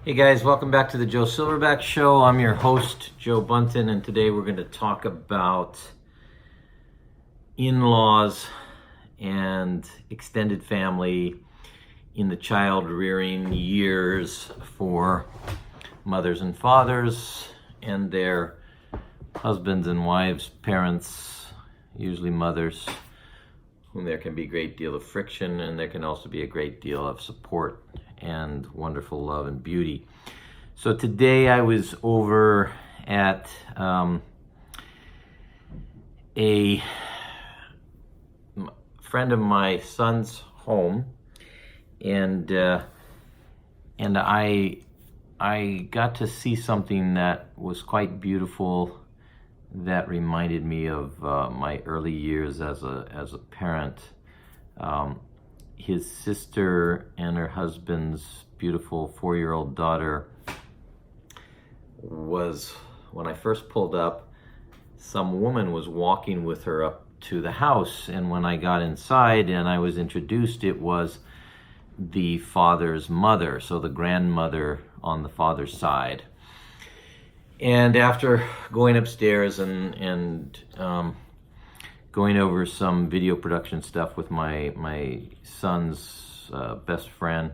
Hey guys, welcome back to the Joe Silverback Show. I'm your host, Joe Bunton, and today we're going to talk about in-laws and extended family in the child rearing years for mothers and fathers and their husbands and wives, parents, usually mothers, whom there can be a great deal of friction, and there can also be a great deal of support and wonderful love and beauty. So today I was over at a friend of my son's home, and I got to see something that was quite beautiful, that reminded me of my early years as a parent. His sister and her husband's beautiful 4-year-old daughter was, when I first pulled up, some woman was walking with her up to the house, and when I got inside and I was introduced, it was the father's mother, so the grandmother on the father's side. And after going upstairs and going over some video production stuff with my son's best friend,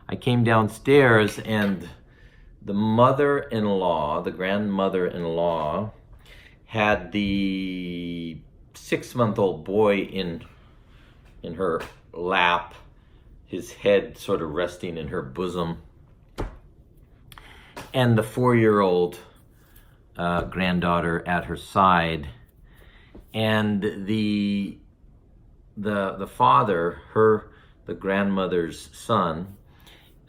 I came downstairs, and the mother-in-law, the grandmother-in-law, had the 6-month-old boy in her lap, his head sort of resting in her bosom, and the 4-year-old granddaughter at her side. And the father, the grandmother's son,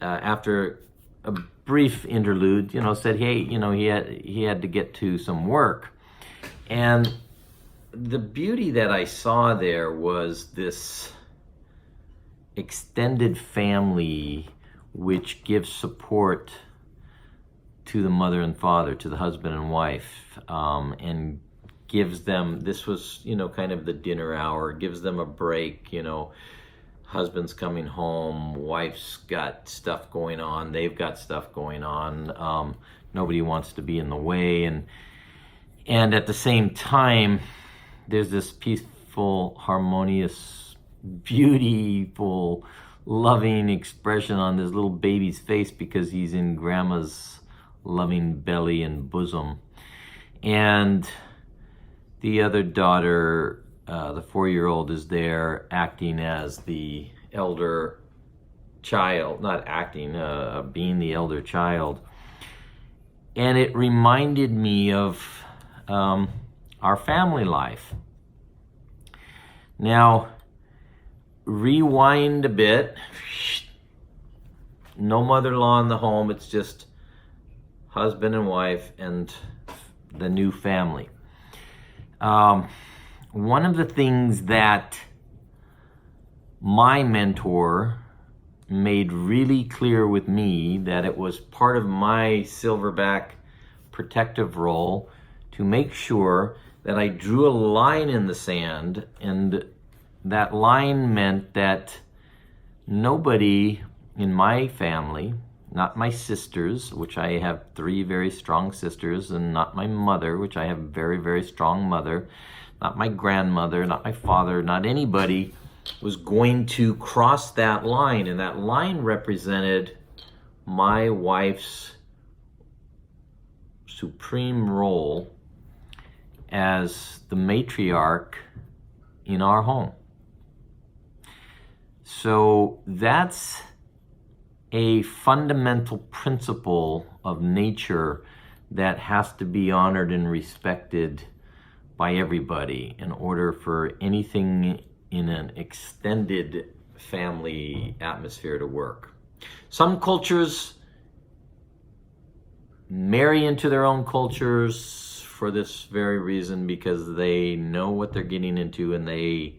after a brief interlude, said, hey, he had to get to some work. And the beauty that I saw there was this extended family which gives support to the mother and father, to the husband and wife, and gives them, this was, kind of the dinner hour, gives them a break, husband's coming home, wife's got stuff going on, they've got stuff going on, nobody wants to be in the way, and at the same time, there's this peaceful, harmonious, beautiful, loving expression on this little baby's face because he's in grandma's loving belly and bosom. And the other daughter, the 4-year-old, is there acting as the elder child, not acting, being the elder child. And it reminded me of our family life. Now, rewind a bit. No mother-in-law in the home, it's just husband and wife and the new family. One of the things that my mentor made really clear with me, that it was part of my silverback protective role to make sure that I drew a line in the sand, and that line meant that nobody in my family, not my sisters, which I have 3 very strong sisters, and not my mother, which I have a very, very strong mother, not my grandmother, not my father, not anybody was going to cross that line. And that line represented my wife's supreme role as the matriarch in our home. So that's a fundamental principle of nature that has to be honored and respected by everybody in order for anything in an extended family atmosphere to work. Some cultures marry into their own cultures for this very reason, because they know what they're getting into and they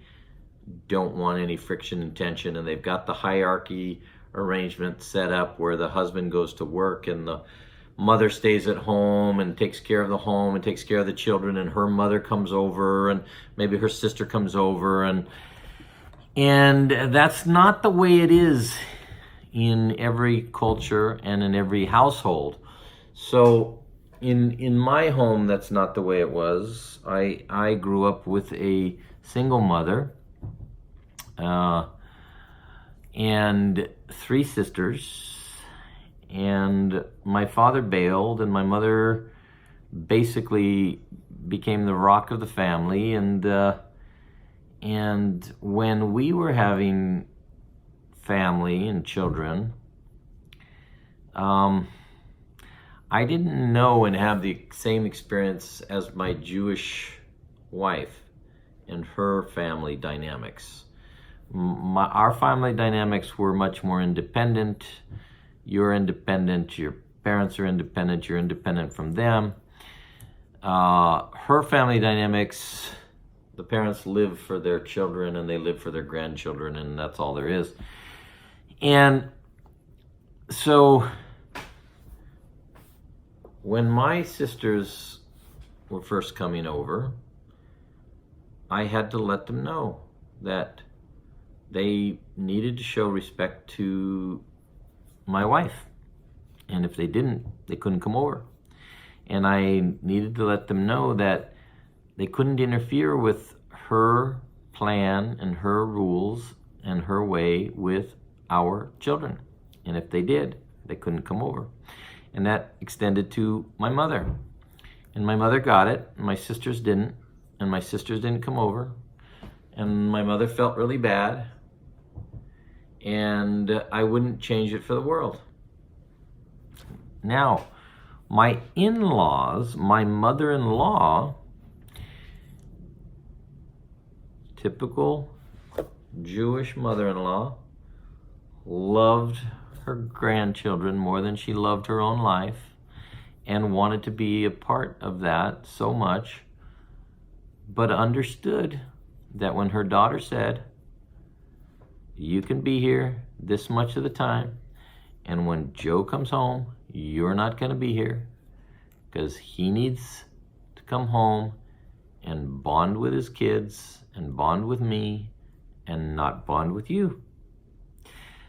don't want any friction and tension, and they've got the hierarchy arrangement set up where the husband goes to work and the mother stays at home and takes care of the home and takes care of the children, and her mother comes over and maybe her sister comes over, and that's not the way it is in every culture and in every household. So in my home, that's not the way it was. I grew up with a single mother and 3 sisters, and my father bailed, and my mother basically became the rock of the family. And when we were having family and children, I didn't know and have the same experience as my Jewish wife and her family dynamics. Our family dynamics were much more independent. You're independent, your parents are independent, you're independent from them. Her family dynamics, the parents live for their children and they live for their grandchildren, and that's all there is. And so when my sisters were first coming over, I had to let them know that they needed to show respect to my wife. And if they didn't, they couldn't come over. And I needed to let them know that they couldn't interfere with her plan and her rules and her way with our children. And if they did, they couldn't come over. And that extended to my mother. And my mother got it, and my sisters didn't. And my sisters didn't come over. And my mother felt really bad. And I wouldn't change it for the world. Now, my in-laws, my mother-in-law, typical Jewish mother-in-law, loved her grandchildren more than she loved her own life and wanted to be a part of that so much, but understood that when her daughter said, "You can be here this much of the time, and when Joe comes home, you're not going to be here because he needs to come home and bond with his kids and bond with me and not bond with you."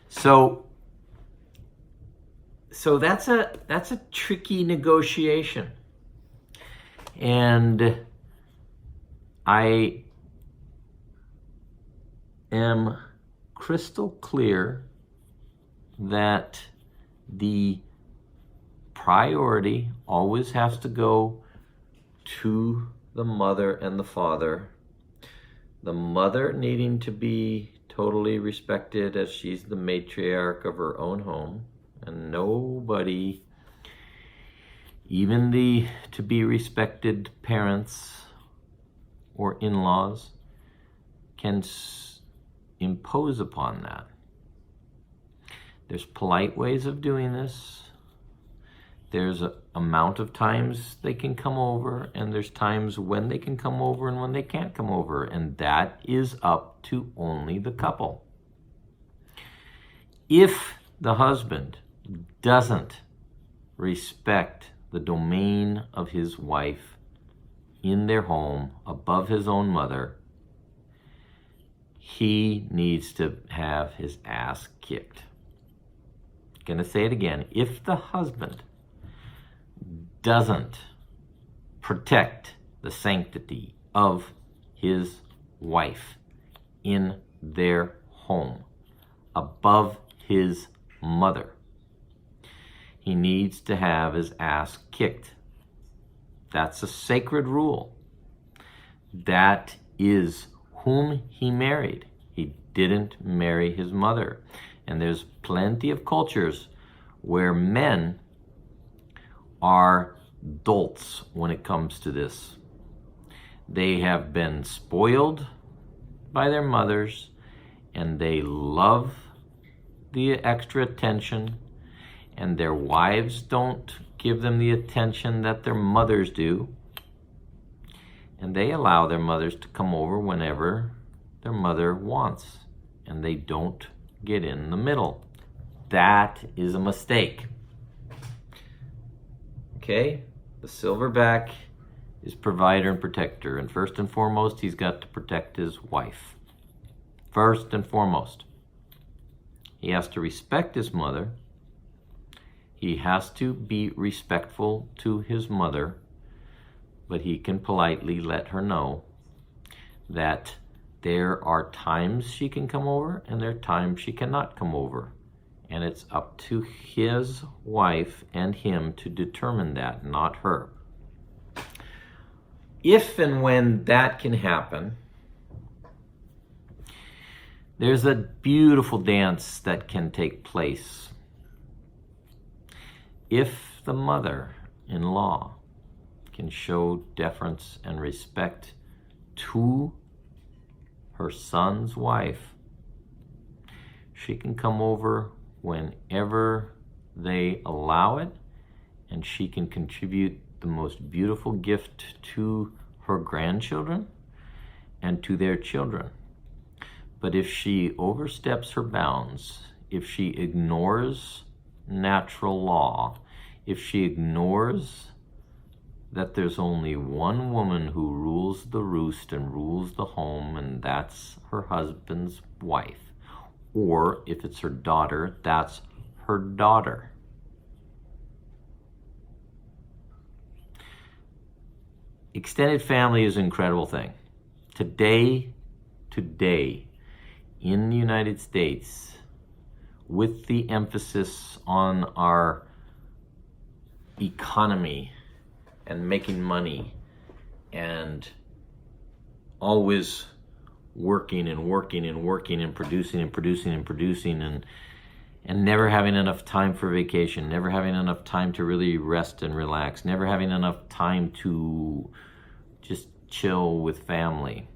So that's a tricky negotiation. And I am crystal clear that the priority always has to go to the mother and the father. The mother needing to be totally respected as she's the matriarch of her own home, and nobody, even the to be respected parents or in-laws, can impose upon that. There's polite ways of doing this. There's an amount of times they can come over, and there's times when they can come over and when they can't come over, and that is up to only the couple. If the husband doesn't respect the domain of his wife in their home above his own mother, he needs to have his ass kicked. Gonna say it again. If the husband doesn't protect the sanctity of his wife in their home above his mother, he needs to have his ass kicked. That's a sacred rule. That is whom he married. He didn't marry his mother. And there's plenty of cultures where men are dolts when it comes to this. They have been spoiled by their mothers, and they love the extra attention, and their wives don't give them the attention that their mothers do, and they allow their mothers to come over whenever their mother wants, and they don't get in the middle. That is a mistake. Okay? The silverback is provider and protector, and first and foremost, he's got to protect his wife. First and foremost. He has to respect his mother. He has to be respectful to his mother, but he can politely let her know that there are times she can come over and there are times she cannot come over. And it's up to his wife and him to determine that, not her. If and when that can happen, there's a beautiful dance that can take place. If the mother-in-law can show deference and respect to her son's wife, she can come over whenever they allow it, and she can contribute the most beautiful gift to her grandchildren and to their children. But if she oversteps her bounds, if she ignores natural law, if she ignores that there's only one woman who rules the roost and rules the home, and that's her husband's wife, or if it's her daughter, that's her daughter. Extended family is an incredible thing. Today, in the United States, with the emphasis on our economy and making money and always working and producing and never having enough time for vacation, never having enough time to really rest and relax, never having enough time to just chill with family.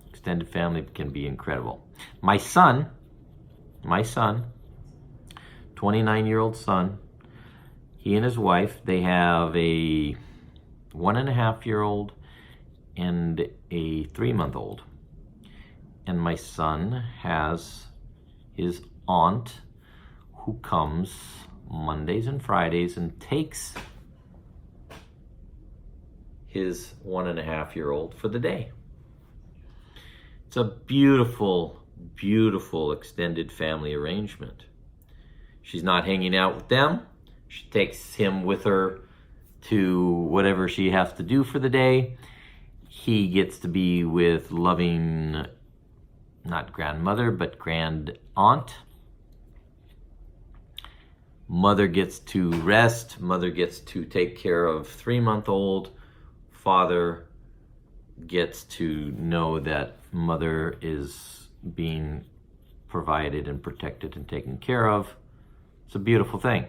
Extended family can be incredible. My son, 29-year-old son, he and his wife, they have a 1.5-year-old and a 3-month-old. And my son has his aunt who comes Mondays and Fridays and takes his 1.5-year-old for the day. It's a beautiful, beautiful extended family arrangement. She's not hanging out with them. She takes him with her to whatever she has to do for the day. He gets to be with loving, not grandmother, but grand aunt. Mother gets to rest. Mother gets to take care of 3-month-old. Father gets to know that mother is being provided and protected and taken care of. It's a beautiful thing.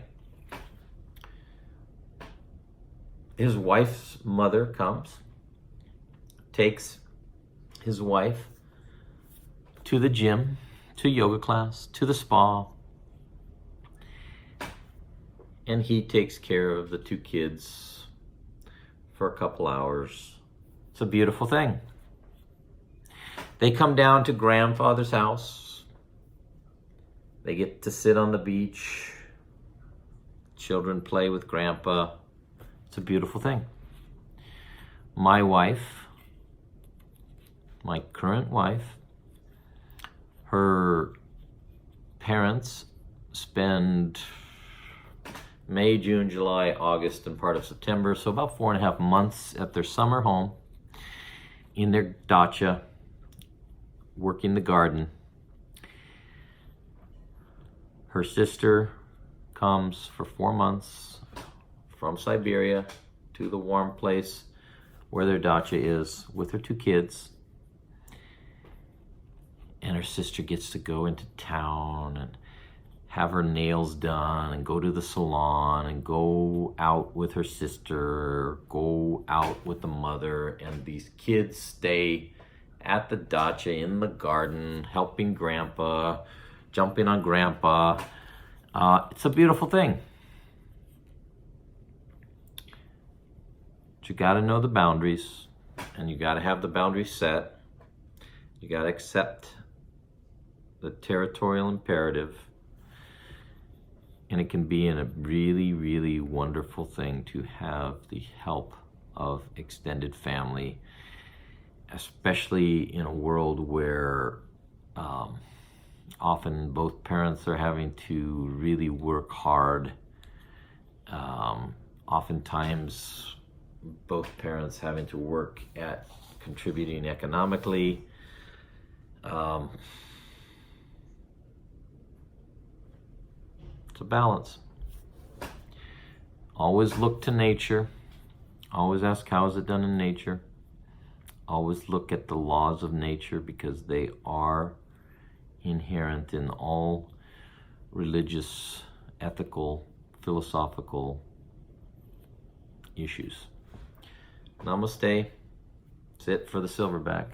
His wife's mother comes, takes his wife to the gym, to yoga class, to the spa, and he takes care of the 2 kids for a couple hours. It's a beautiful thing. They come down to grandfather's house. They get to sit on the beach. Children play with grandpa. It's a beautiful thing. My wife, my current wife, her parents spend May, June, July, August, and part of September, so about 4.5 months at their summer home in their dacha, working the garden. Her sister comes for 4 months from Siberia to the warm place where their dacha is with her 2 kids. And her sister gets to go into town and have her nails done and go to the salon and go out with her sister, go out with the mother, and these kids stay at the dacha in the garden, helping grandpa, jumping on grandpa. It's a beautiful thing. But you gotta know the boundaries, and you gotta have the boundaries set. You gotta accept the territorial imperative. And it can be a really, really wonderful thing to have the help of extended family, especially in a world where a often both parents are having to really work hard. Oftentimes both parents having to work at contributing economically. It's a balance. Always look to nature. Always ask, how is it done in nature? Always look at the laws of nature, because they are inherent in all religious, ethical, philosophical issues. Namaste. That's it for the silverback.